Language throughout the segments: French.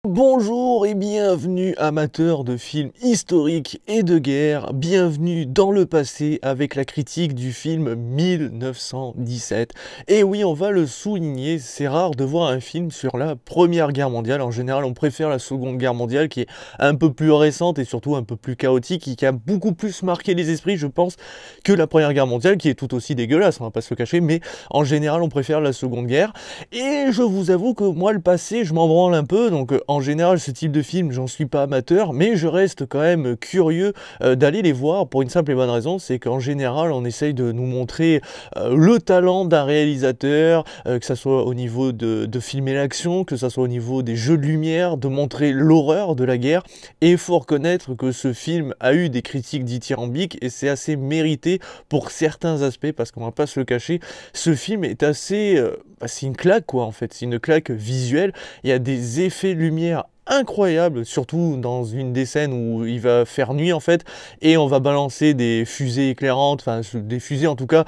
Bonjour et bienvenue amateurs de films historiques et de guerre, bienvenue dans le passé avec la critique du film 1917. Et oui, on va le souligner, c'est rare de voir un film sur la Première Guerre mondiale. En général, on préfère la Seconde Guerre mondiale qui est un peu plus récente et surtout un peu plus chaotique et qui a beaucoup plus marqué les esprits, je pense, que la Première Guerre mondiale qui est tout aussi dégueulasse, on va pas se le cacher, mais en général, on préfère la Seconde Guerre. Et je vous avoue que moi, le passé, je m'en branle un peu, donc en général, ce type de film, j'en suis pas amateur, mais je reste quand même curieux d'aller les voir pour une simple et bonne raison, c'est qu'en général, on essaye de nous montrer le talent d'un réalisateur, que ça soit au niveau de filmer l'action, que ça soit au niveau des jeux de lumière, de montrer l'horreur de la guerre, et il faut reconnaître que ce film a eu des critiques dithyrambiques, et c'est assez mérité pour certains aspects, parce qu'on va pas se le cacher, ce film est assez... c'est une claque quoi en fait, c'est une claque visuelle, il y a des effets lumière incroyables, surtout dans une des scènes où il va faire nuit en fait, et on va balancer des fusées éclairantes, enfin des fusées en tout cas,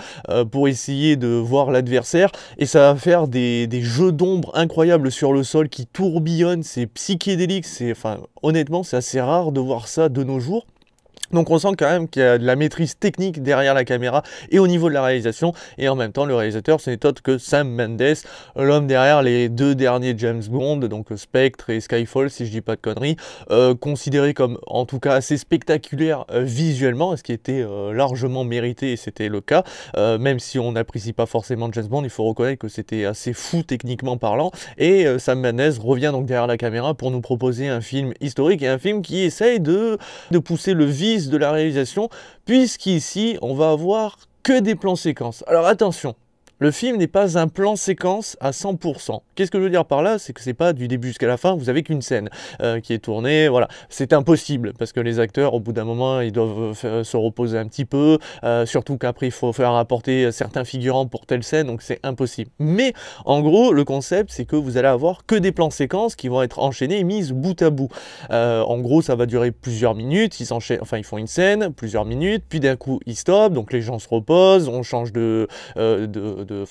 pour essayer de voir l'adversaire, et ça va faire des jeux d'ombre incroyables sur le sol qui tourbillonnent, c'est psychédélique, enfin honnêtement c'est assez rare de voir ça de nos jours. Donc on sent quand même qu'il y a de la maîtrise technique derrière la caméra et au niveau de la réalisation, et en même temps le réalisateur ce n'est autre que Sam Mendes, l'homme derrière les deux derniers James Bond, donc Spectre et Skyfall si je dis pas de conneries, considéré comme en tout cas assez spectaculaire visuellement, ce qui était largement mérité et c'était le cas, même si on n'apprécie pas forcément James Bond, il faut reconnaître que c'était assez fou techniquement parlant, et Sam Mendes revient donc derrière la caméra pour nous proposer un film historique et un film qui essaye de pousser le vice de la réalisation, puisqu'ici on va avoir que des plans séquences. Alors attention, le film n'est pas un plan séquence à 100%. Qu'est-ce que je veux dire par là? C'est que c'est pas du début jusqu'à la fin, vous avez qu'une scène qui est tournée, voilà. C'est impossible, parce que les acteurs, au bout d'un moment, ils doivent se reposer un petit peu, surtout qu'après, il faut faire apporter certains figurants pour telle scène, donc c'est impossible. Mais, en gros, le concept, c'est que vous allez avoir que des plans séquences qui vont être enchaînés et mises bout à bout. En gros, ça va durer plusieurs minutes, ils s'enchaînent, enfin, ils font une scène, plusieurs minutes, puis d'un coup, ils stoppent, donc les gens se reposent, on change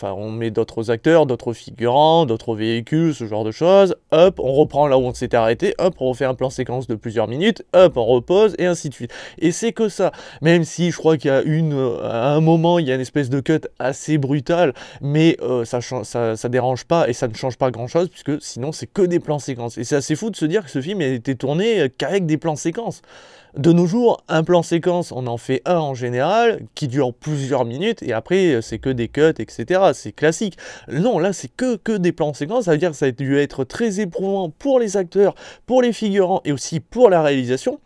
on met d'autres acteurs, d'autres figurants, d'autres véhicules, ce genre de choses, hop, on reprend là où on s'était arrêté, hop, on refait un plan séquence de plusieurs minutes, hop, on repose, et ainsi de suite. Et c'est que ça, même si je crois qu'il y a à un moment, il y a une espèce de cut assez brutale, mais ça dérange pas, et ça ne change pas grand-chose, puisque sinon c'est que des plans séquences. Et c'est assez fou de se dire que ce film a été tourné qu'avec des plans séquences. De nos jours, un plan séquence, on en fait un en général, qui dure plusieurs minutes, et après, c'est que des cuts, etc. C'est classique. Non, là, c'est que des plans séquences, ça veut dire que ça a dû être très éprouvant pour les acteurs, pour les figurants, et aussi pour la réalisation.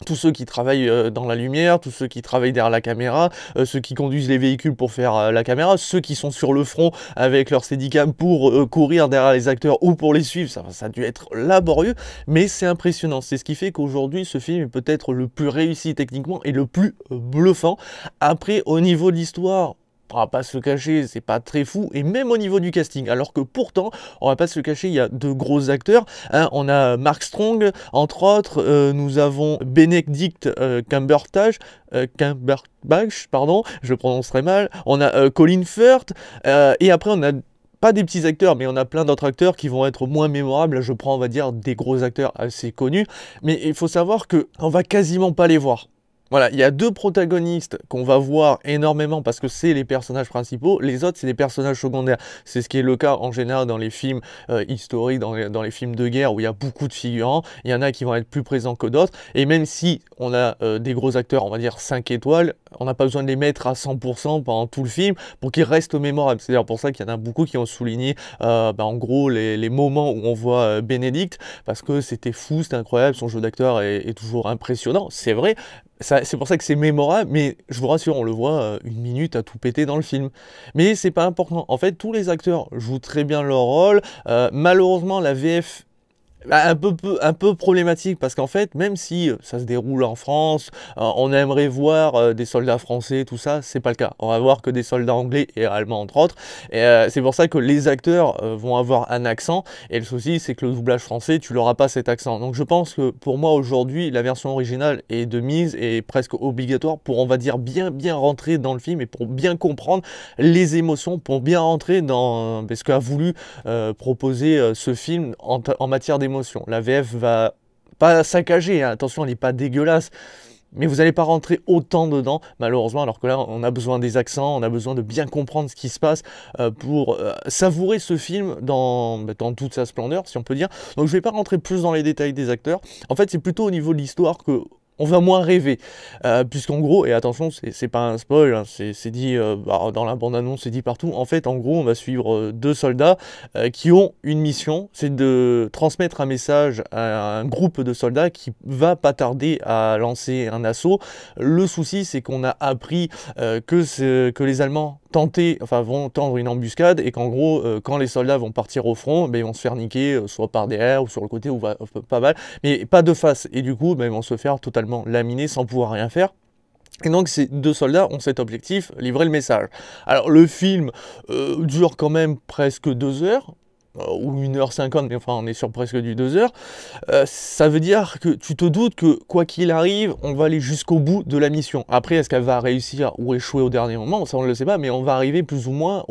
Tous ceux qui travaillent dans la lumière, tous ceux qui travaillent derrière la caméra, ceux qui conduisent les véhicules pour faire la caméra, ceux qui sont sur le front avec leur steadicam pour courir derrière les acteurs ou pour les suivre, ça a dû être laborieux, mais c'est impressionnant. C'est ce qui fait qu'aujourd'hui, ce film est peut-être le plus réussi techniquement et le plus bluffant. Après, au niveau de l'histoire, on va pas se le cacher, c'est pas très fou, et même au niveau du casting, alors que pourtant, on va pas se le cacher, il y a de gros acteurs, hein, on a Mark Strong, entre autres, nous avons Benedict Cumberbatch, pardon, je le prononcerai mal, on a Colin Firth, et après on a pas des petits acteurs, mais on a plein d'autres acteurs qui vont être moins mémorables. Là, je prends, on va dire, des gros acteurs assez connus, mais il faut savoir que on va quasiment pas les voir. Voilà, il y a deux protagonistes qu'on va voir énormément parce que c'est les personnages principaux, les autres c'est des personnages secondaires. C'est ce qui est le cas en général dans les films historiques, dans les films de guerre où il y a beaucoup de figurants, il y en a qui vont être plus présents que d'autres, et même si on a des gros acteurs, on va dire 5 étoiles, on n'a pas besoin de les mettre à 100% pendant tout le film pour qu'ils restent mémorables. C'est d'ailleurs pour ça qu'il y en a beaucoup qui ont souligné en gros les moments où on voit Benedict, parce que c'était fou, c'était incroyable, son jeu d'acteur est toujours impressionnant, c'est vrai. C'est pour ça que c'est mémorable, mais je vous rassure, on le voit une minute à tout péter dans le film. Mais c'est pas important. En fait, tous les acteurs jouent très bien leur rôle. Malheureusement, la VF un peu problématique parce qu'en fait, même si ça se déroule en France, on aimerait voir des soldats français, tout ça, c'est pas le cas. On va voir que des soldats anglais et allemands entre autres. Et c'est pour ça que les acteurs vont avoir un accent. Et le souci, c'est que le doublage français, tu n'auras pas cet accent. Donc je pense que pour moi aujourd'hui, la version originale est de mise et presque obligatoire pour, on va dire, bien rentrer dans le film et pour bien comprendre les émotions, pour bien rentrer dans ce qu'a voulu proposer ce film en matière d'émotion. d'émotion. La VF va pas saccager, hein, attention, elle n'est pas dégueulasse, mais vous n'allez pas rentrer autant dedans, malheureusement, alors que là, on a besoin des accents, on a besoin de bien comprendre ce qui se passe pour savourer ce film dans toute sa splendeur, si on peut dire. Donc je vais pas rentrer plus dans les détails des acteurs. En fait, c'est plutôt au niveau de l'histoire que on va moins rêver, puisqu'en gros, et attention, c'est pas un spoil, hein, c'est dit dans la bande-annonce, c'est dit partout, en fait, en gros, on va suivre deux soldats qui ont une mission, c'est de transmettre un message à un groupe de soldats qui va pas tarder à lancer un assaut. Le souci, c'est qu'on a appris que les Allemands vont tendre une embuscade, et qu'en gros, quand les soldats vont partir au front, ben, ils vont se faire niquer, soit par derrière, ou sur le côté, ou pas mal, mais pas de face, et du coup, ben, ils vont se faire totalement laminer sans pouvoir rien faire. Et donc ces deux soldats ont cet objectif, livrer le message. Alors le film dure quand même presque 2 heures, ou 1h50, mais enfin on est sur presque du 2 heures. Ça veut dire que tu te doutes que quoi qu'il arrive, on va aller jusqu'au bout de la mission. Après, est-ce qu'elle va réussir ou échouer au dernier moment? Ça on ne le sait pas, mais on va arriver plus ou moins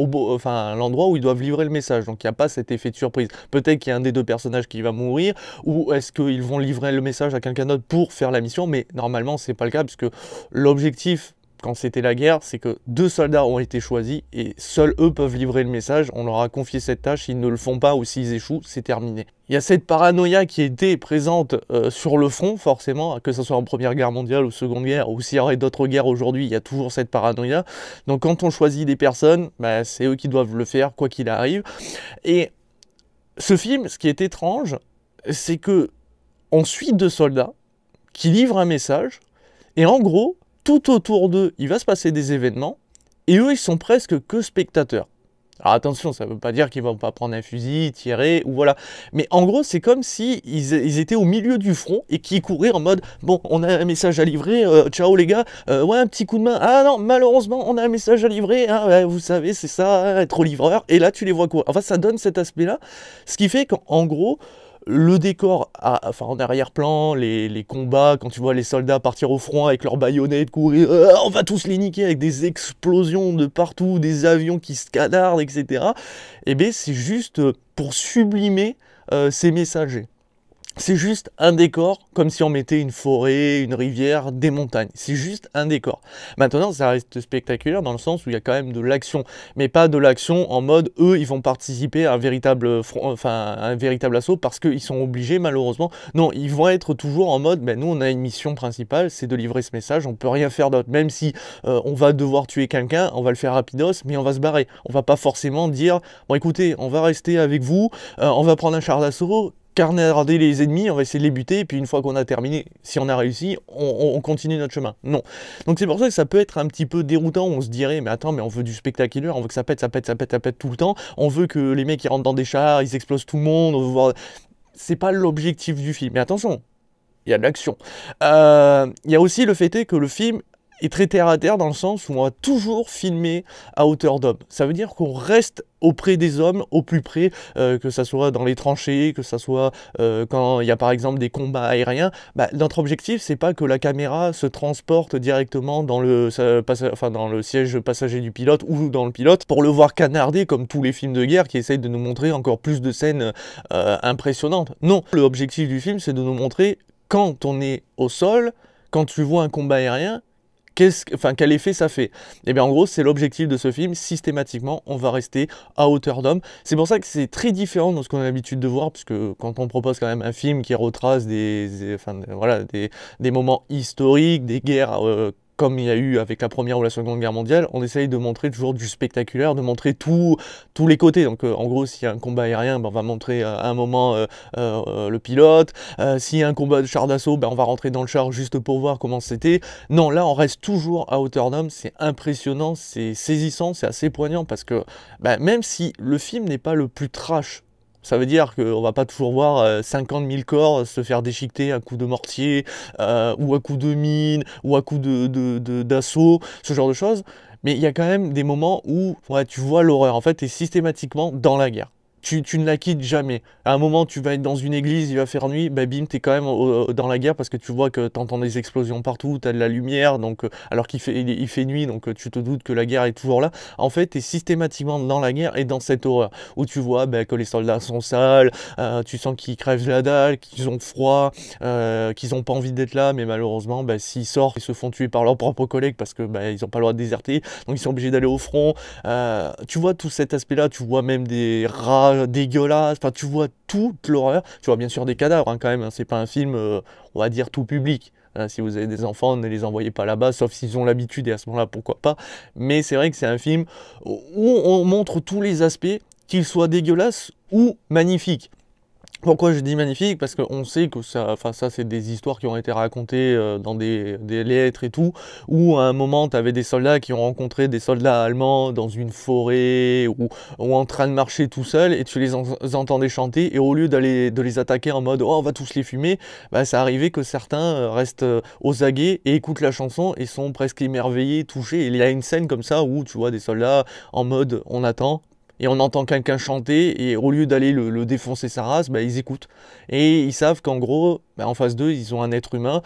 à l'endroit où ils doivent livrer le message. Donc il n'y a pas cet effet de surprise. Peut-être qu'il y a un des deux personnages qui va mourir, ou est-ce qu'ils vont livrer le message à quelqu'un d'autre pour faire la mission, mais normalement c'est pas le cas, puisque l'objectif, quand c'était la guerre, c'est que 2 soldats ont été choisis et seuls eux peuvent livrer le message. On leur a confié cette tâche, s'ils ne le font pas ou s'ils échouent, c'est terminé. Il y a cette paranoïa qui était présente sur le front, forcément, que ce soit en Première Guerre mondiale ou Seconde Guerre, ou s'il y aurait d'autres guerres aujourd'hui, il y a toujours cette paranoïa. Donc quand on choisit des personnes, bah, c'est eux qui doivent le faire, quoi qu'il arrive. Et ce film, ce qui est étrange, c'est que on suit 2 soldats qui livrent un message, et en gros, tout autour d'eux, il va se passer des événements, et eux, ils sont presque que spectateurs. Alors attention, ça ne veut pas dire qu'ils vont pas prendre un fusil, tirer, ou voilà. Mais en gros, c'est comme si ils étaient au milieu du front, et qu'ils couraient en mode, bon, on a un message à livrer, ciao les gars, ouais, un petit coup de main, ah non, malheureusement, on a un message à livrer, hein, ouais, vous savez, c'est ça, être livreur, et là, tu les vois courir. Enfin, ça donne cet aspect-là, ce qui fait qu'en gros, le décor, en arrière-plan, les combats, quand tu vois les soldats partir au front avec leurs baïonnettes, courir, on va tous les niquer avec des explosions de partout, des avions qui se canardent, etc. Et bien c'est juste pour sublimer ces messagers. C'est juste un décor, comme si on mettait une forêt, une rivière, des montagnes. C'est juste un décor. Maintenant, ça reste spectaculaire dans le sens où il y a quand même de l'action. Mais pas de l'action en mode, eux, ils vont participer à un véritable assaut parce qu'ils sont obligés, malheureusement. Non, ils vont être toujours en mode, ben nous, on a une mission principale, c'est de livrer ce message, on peut rien faire d'autre. Même si on va devoir tuer quelqu'un, on va le faire rapidos, mais on va se barrer. On va pas forcément dire, bon écoutez, on va rester avec vous, on va prendre un char d'assaut, carnarder les ennemis, on va essayer de les buter, et puis une fois qu'on a terminé, si on a réussi, on continue notre chemin. Non. Donc c'est pour ça que ça peut être un petit peu déroutant, on se dirait, mais attends, mais on veut du spectaculaire, on veut que ça pète, ça pète, ça pète, ça pète tout le temps, on veut que les mecs ils rentrent dans des chars, ils explosent tout le monde, on veut voir... C'est pas l'objectif du film. Mais attention, il y a de l'action. Il y a aussi le fait est que le film est très terre à terre dans le sens où on va toujours filmer à hauteur d'homme. Ça veut dire qu'on reste auprès des hommes, au plus près, que ça soit dans les tranchées, que ça soit quand il y a par exemple des combats aériens. Bah, notre objectif, c'est pas que la caméra se transporte directement dans le siège passager du pilote ou dans le pilote pour le voir canarder comme tous les films de guerre qui essayent de nous montrer encore plus de scènes impressionnantes. Non, l'objectif du film, c'est de nous montrer quand on est au sol, quand tu vois un combat aérien, quel effet ça fait? Et bien en gros, c'est l'objectif de ce film, systématiquement, on va rester à hauteur d'homme. C'est pour ça que c'est très différent de ce qu'on a l'habitude de voir, puisque quand on propose quand même un film qui retrace des moments historiques, des guerres comme il y a eu avec la Première ou la Seconde Guerre mondiale, on essaye de montrer toujours du spectaculaire, de montrer tous les côtés. Donc en gros, s'il y a un combat aérien, ben, on va montrer à un moment le pilote. S'il y a un combat de char d'assaut, ben, on va rentrer dans le char juste pour voir comment c'était. Non, là, on reste toujours à hauteur d'homme. C'est impressionnant, c'est saisissant, c'est assez poignant parce que ben, même si le film n'est pas le plus trash, ça veut dire qu'on va pas toujours voir 50 000 corps se faire déchiqueter à coups de mortier, ou à coups de mine, ou à coups d'assaut, ce genre de choses. Mais il y a quand même des moments où ouais, tu vois l'horreur. En fait, tu es systématiquement dans la guerre. tu ne la quittes jamais. À un moment, tu vas être dans une église, il va faire nuit, bah bim, t'es quand même dans la guerre parce que tu vois que t'entends des explosions partout, t'as de la lumière, donc alors il fait nuit, donc tu te doutes que la guerre est toujours là. En fait, t'es systématiquement dans la guerre et dans cette horreur où tu vois bah, que les soldats sont sales, tu sens qu'ils crèvent la dalle, qu'ils ont froid, qu'ils n'ont pas envie d'être là, mais malheureusement, bah, s'ils sortent, ils se font tuer par leurs propres collègues parce que bah, ils n'ont pas le droit de déserter, donc ils sont obligés d'aller au front. Tu vois tout cet aspect-là, tu vois même des rats dégueulasses, enfin tu vois toute l'horreur. Tu vois bien sûr des cadavres hein, quand même, hein. C'est pas un film, on va dire, tout public. Si vous avez des enfants, ne les envoyez pas là-bas, sauf s'ils ont l'habitude, et à ce moment-là, pourquoi pas. Mais c'est vrai que c'est un film où on montre tous les aspects, qu'ils soient dégueulasses ou magnifiques. Pourquoi je dis magnifique? Parce qu'on sait que ça, enfin ça c'est des histoires qui ont été racontées dans des lettres et tout, où à un moment tu avais des soldats qui ont rencontré des soldats allemands dans une forêt ou en train de marcher tout seul et tu les entendais chanter et au lieu de les attaquer en mode oh on va tous les fumer, bah ça arrivait que certains restent aux aguets et écoutent la chanson et sont presque émerveillés, touchés. Et il y a une scène comme ça où tu vois des soldats en mode on attend et on entend quelqu'un chanter, et au lieu d'aller le défoncer sa race, bah, ils écoutent. Et ils savent qu'en gros, bah, en face d'eux, ils ont un être humain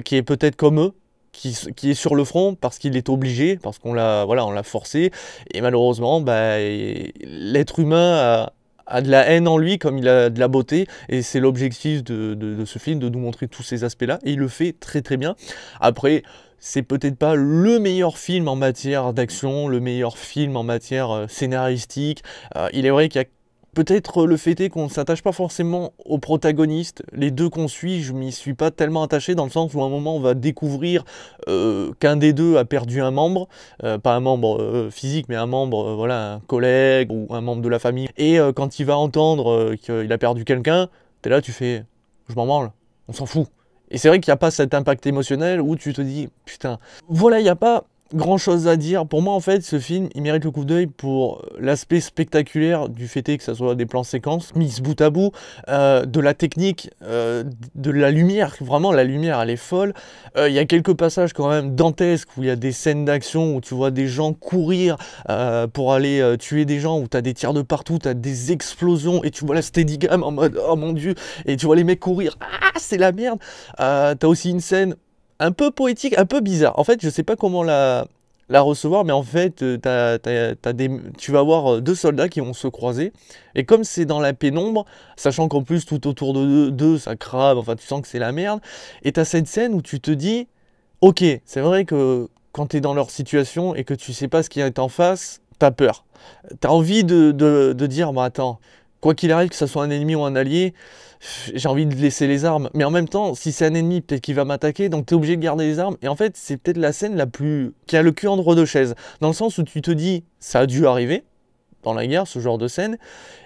qui est peut-être comme eux, qui est sur le front parce qu'il est obligé, parce qu'on l'a voilà, on l'a forcé, et malheureusement, bah, l'être humain a de la haine en lui comme il a de la beauté, et c'est l'objectif de ce film, de nous montrer tous ces aspects-là, et il le fait très très bien. Après, c'est peut-être pas le meilleur film en matière d'action, le meilleur film en matière scénaristique. Il est vrai qu'il y a peut-être le fait est qu'on ne s'attache pas forcément aux protagonistes. Les deux qu'on suit, je m'y suis pas tellement attaché dans le sens où à un moment on va découvrir qu'un des deux a perdu un membre, pas un membre physique, mais un membre, voilà, un collègue ou un membre de la famille. Et quand il va entendre qu'il a perdu quelqu'un, t'es là, tu fais, je m'en branle, on s'en fout. Et c'est vrai qu'il n'y a pas cet impact émotionnel où tu te dis, putain, voilà, il n'y a pas grand chose à dire. Pour moi, en fait, ce film, il mérite le coup d'œil pour l'aspect spectaculaire du fait que ça soit des plans séquences, mis bout à bout, de la technique, de la lumière. Vraiment, la lumière, elle est folle. Il y a quelques passages quand même dantesques où il y a des scènes d'action où tu vois des gens courir pour aller tuer des gens, où tu as des tirs de partout, tu as des explosions et tu vois la Steadicam en mode oh mon dieu, et tu vois les mecs courir. Ah, c'est la merde. T'as aussi une scène un peu poétique, un peu bizarre. En fait, je sais pas comment la recevoir, mais en fait, tu vas avoir deux soldats qui vont se croiser. Et comme c'est dans la pénombre, sachant qu'en plus, tout autour d'eux, ça crame, enfin, tu sens que c'est la merde. Et t'as cette scène où tu te dis, ok, c'est vrai que quand t'es dans leur situation et que tu sais pas ce qui est en face, t'as peur. T'as envie de dire, bah attends, quoi qu'il arrive, que ce soit un ennemi ou un allié, j'ai envie de laisser les armes. Mais en même temps, si c'est un ennemi, peut-être qu'il va m'attaquer, donc tu es obligé de garder les armes. Et en fait, c'est peut-être la scène la plus... qui a le cul entre deux chaises. Dans le sens où tu te dis, ça a dû arriver, dans la guerre, ce genre de scène.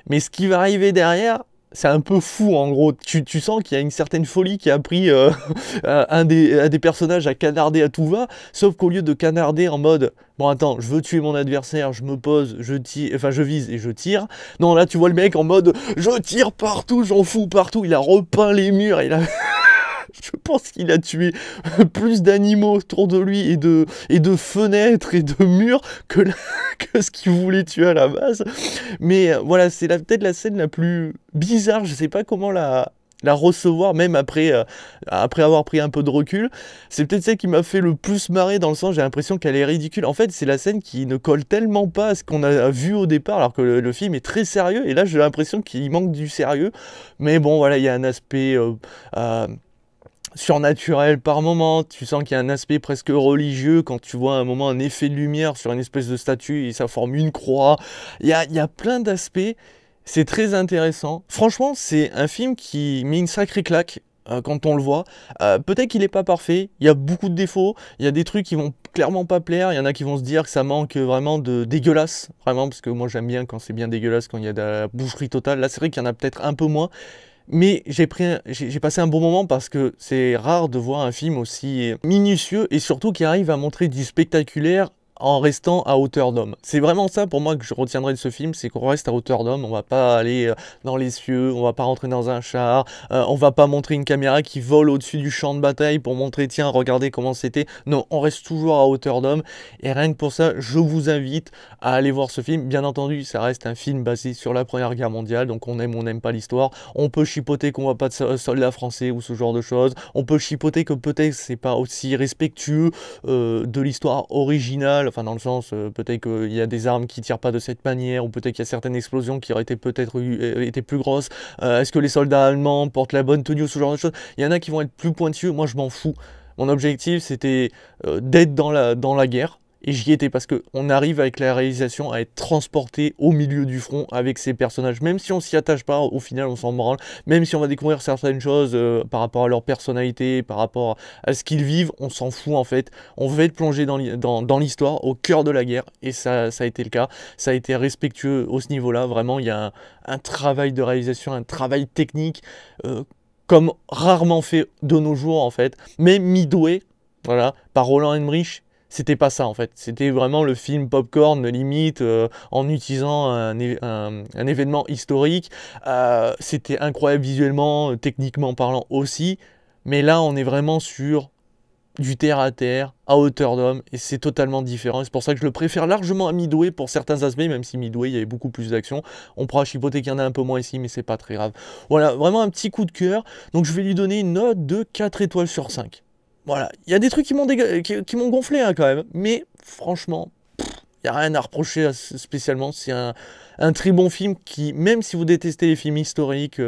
Mais ce qui va arriver derrière, c'est un peu fou en gros. Tu sens qu'il y a une certaine folie qui a pris un des personnages à canarder à tout va, sauf qu'au lieu de canarder en mode bon attends, je veux tuer mon adversaire, je me pose, je tire, enfin je vise et je tire. Non là tu vois le mec en mode je tire partout, j'en fous partout, il a repeint les murs, il a je pense qu'il a tué plus d'animaux autour de lui et de fenêtres et de murs que ce qu'il voulait tuer à la base. Mais voilà, c'est peut-être la scène la plus bizarre, je sais pas comment la recevoir, même après avoir pris un peu de recul. C'est peut-être celle qui m'a fait le plus marrer dans le sens, j'ai l'impression qu'elle est ridicule. En fait, c'est la scène qui ne colle tellement pas à ce qu'on a vu au départ, alors que le film est très sérieux, et là j'ai l'impression qu'il manque du sérieux. Mais bon, voilà, il y a un aspect... surnaturel par moment, tu sens qu'il y a un aspect presque religieux quand tu vois à un moment un effet de lumière sur une espèce de statue et ça forme une croix. Il y a plein d'aspects, c'est très intéressant. Franchement, c'est un film qui met une sacrée claque quand on le voit. Peut-être qu'il n'est pas parfait, il y a beaucoup de défauts, il y a des trucs qui vont clairement pas plaire, il y en a qui vont se dire que ça manque vraiment de dégueulasse, vraiment, parce que moi j'aime bien quand c'est bien dégueulasse, quand il y a de la boucherie totale. Là c'est vrai qu'il y en a peut-être un peu moins. Mais j'ai passé un bon moment parce que c'est rare de voir un film aussi minutieux et surtout qui arrive à montrer du spectaculaire en restant à hauteur d'homme. C'est vraiment ça pour moi que je retiendrai de ce film, c'est qu'on reste à hauteur d'homme, on va pas aller dans les cieux, on va pas rentrer dans un char, on va pas montrer une caméra qui vole au-dessus du champ de bataille pour montrer, tiens, regardez comment c'était. Non, on reste toujours à hauteur d'homme, et rien que pour ça, je vous invite à aller voir ce film. Bien entendu, ça reste un film basé sur la Première Guerre mondiale, donc on aime ou on n'aime pas l'histoire. On peut chipoter qu'on voit pas de soldats français ou ce genre de choses, on peut chipoter que peut-être c'est pas aussi respectueux de l'histoire originale, enfin dans le sens peut-être qu'il y a des armes qui tirent pas de cette manière, ou peut-être qu'il y a certaines explosions qui auraient été peut-être été plus grosses. Est-ce que les soldats allemands portent la bonne tenue ou ce genre de choses? Il y en a qui vont être plus pointueux, moi je m'en fous. Mon objectif c'était d'être dans la guerre. Et j'y étais parce qu'on arrive avec la réalisation à être transporté au milieu du front avec ces personnages. Même si on s'y attache pas, au final on s'en branle. Même si on va découvrir certaines choses par rapport à leur personnalité, par rapport à ce qu'ils vivent, on s'en fout en fait. On veut être plongé dans l'histoire, au cœur de la guerre. Et ça a été le cas. Ça a été respectueux au ce niveau-là. Vraiment, il y a un travail de réalisation, un travail technique comme rarement fait de nos jours en fait. Mais midway, voilà, par Roland Emmerich. C'était pas ça en fait, c'était vraiment le film popcorn limite en utilisant un événement historique. C'était incroyable visuellement, techniquement parlant aussi, mais là on est vraiment sur du terre à terre, à hauteur d'homme, et c'est totalement différent. C'est pour ça que je le préfère largement à Midway pour certains aspects, même si Midway il y avait beaucoup plus d'action. On pourra chipoter qu'il y en a un peu moins ici, mais c'est pas très grave. Voilà, vraiment un petit coup de cœur, donc je vais lui donner une note de 4 étoiles sur 5. Voilà, il y a des trucs qui m'ont gonflé hein, quand même, mais franchement, il n'y a rien à reprocher spécialement. C'est un très bon film qui, même si vous détestez les films historiques,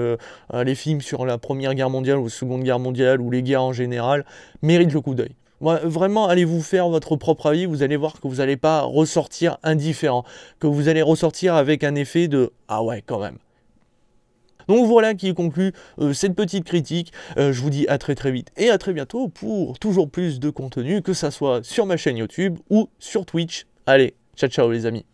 les films sur la Première Guerre mondiale ou la Seconde Guerre mondiale ou les guerres en général, mérite le coup d'œil. Ouais, vraiment, allez vous faire votre propre avis, vous allez voir que vous n'allez pas ressortir indifférent, que vous allez ressortir avec un effet de « Ah ouais, quand même ». Donc voilà qui conclut cette petite critique. Je vous dis à très très vite et à très bientôt pour toujours plus de contenu, que ça soit sur ma chaîne YouTube ou sur Twitch. Allez, ciao ciao les amis.